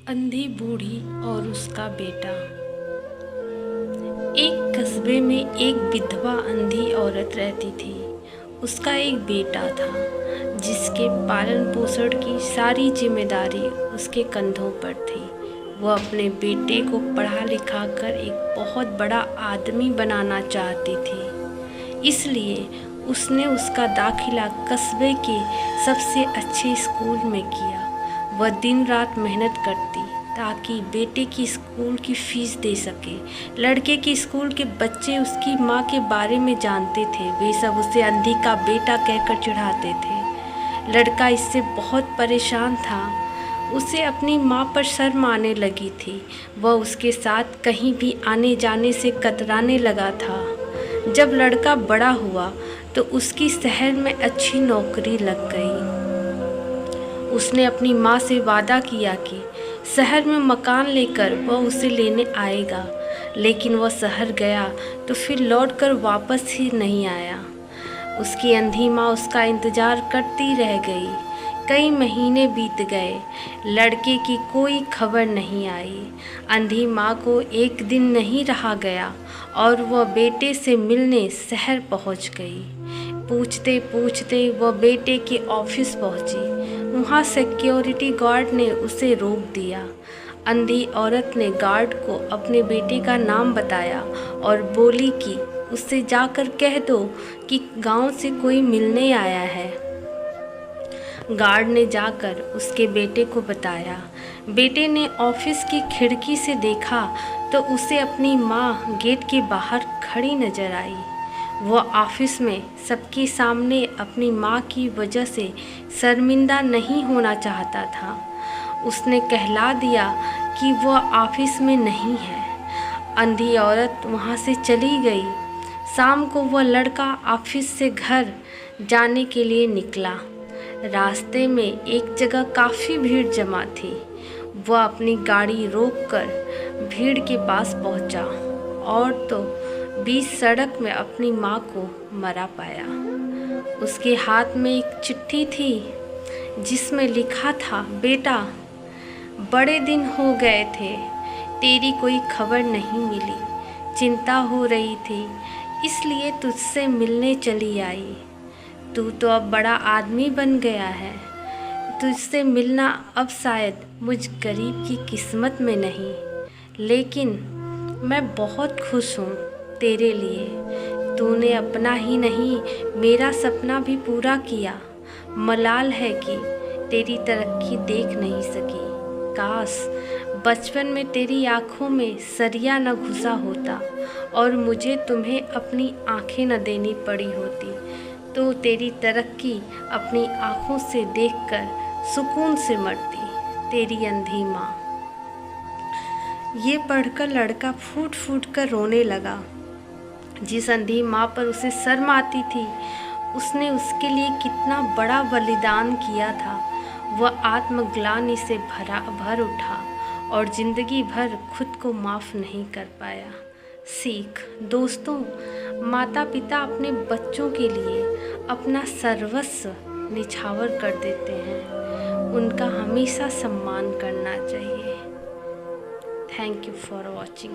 अंधी बूढ़ी और उसका बेटा। एक कस्बे में एक विधवा अंधी औरत रहती थी। उसका एक बेटा था जिसके पालन पोषण की सारी जिम्मेदारी उसके कंधों पर थी। वह अपने बेटे को पढ़ा लिखा कर एक बहुत बड़ा आदमी बनाना चाहती थी, इसलिए उसने उसका दाखिला कस्बे के सबसे अच्छे स्कूल में किया। वह दिन रात मेहनत करती ताकि बेटे की स्कूल की फीस दे सके। लड़के के स्कूल के बच्चे उसकी माँ के बारे में जानते थे, वे सब उसे अंधी का बेटा कहकर चिढ़ाते थे। लड़का इससे बहुत परेशान था, उसे अपनी माँ पर शर्म आने लगी थी। वह उसके साथ कहीं भी आने जाने से कतराने लगा था। जब लड़का बड़ा हुआ तो उसकी शहर में अच्छी नौकरी लग गई। उसने अपनी माँ से वादा किया कि शहर में मकान लेकर वह उसे लेने आएगा, लेकिन वह शहर गया तो फिर लौटकर वापस ही नहीं आया। उसकी अंधी माँ उसका इंतज़ार करती रह गई। कई महीने बीत गए, लड़के की कोई खबर नहीं आई। अंधी माँ को एक दिन नहीं रहा गया और वह बेटे से मिलने शहर पहुँच गई। पूछते पूछते वह बेटे के ऑफिस पहुँची। वहाँ सिक्योरिटी गार्ड ने उसे रोक दिया। अंधी औरत ने गार्ड को अपने बेटे का नाम बताया और बोली कि उससे जाकर कह दो कि गांव से कोई मिलने आया है। गार्ड ने जाकर उसके बेटे को बताया। बेटे ने ऑफिस की खिड़की से देखा तो उसे अपनी माँ गेट के बाहर खड़ी नजर आई। वह ऑफिस में सबके सामने अपनी माँ की वजह से शर्मिंदा नहीं होना चाहता था। उसने कहला दिया कि वह ऑफिस में नहीं है। अंधी औरत वहाँ से चली गई। शाम को वह लड़का ऑफिस से घर जाने के लिए निकला। रास्ते में एक जगह काफ़ी भीड़ जमा थी। वह अपनी गाड़ी रोककर भीड़ के पास पहुँचा और तो बीच सड़क में अपनी माँ को मरा पाया। उसके हाथ में एक चिट्ठी थी जिसमें लिखा था, बेटा, बड़े दिन हो गए थे, तेरी कोई खबर नहीं मिली। चिंता हो रही थी, इसलिए तुझसे मिलने चली आई। तू तो अब बड़ा आदमी बन गया है। तुझसे मिलना अब शायद मुझ गरीब की किस्मत में नहीं, लेकिन मैं बहुत खुश हूँ तेरे लिए। तूने अपना ही नहीं मेरा सपना भी पूरा किया। मलाल है कि तेरी तरक्की देख नहीं सकी। काश बचपन में तेरी आँखों में सरिया न घुसा होता और मुझे तुम्हें अपनी आँखें न देनी पड़ी होती, तो तेरी तरक्की अपनी आँखों से देखकर सुकून से मरती। तेरी अंधी माँ। ये पढ़कर लड़का फूट फूट कर रोने लगा। जिस अंधी माँ पर उसे शर्म आती थी, उसने उसके लिए कितना बड़ा बलिदान किया था। वह आत्मग्लानि से भर उठा और ज़िंदगी भर खुद को माफ़ नहीं कर पाया। सीख दोस्तों, माता पिता अपने बच्चों के लिए अपना सर्वस्व निछावर कर देते हैं। उनका हमेशा सम्मान करना चाहिए। Thank you for watching.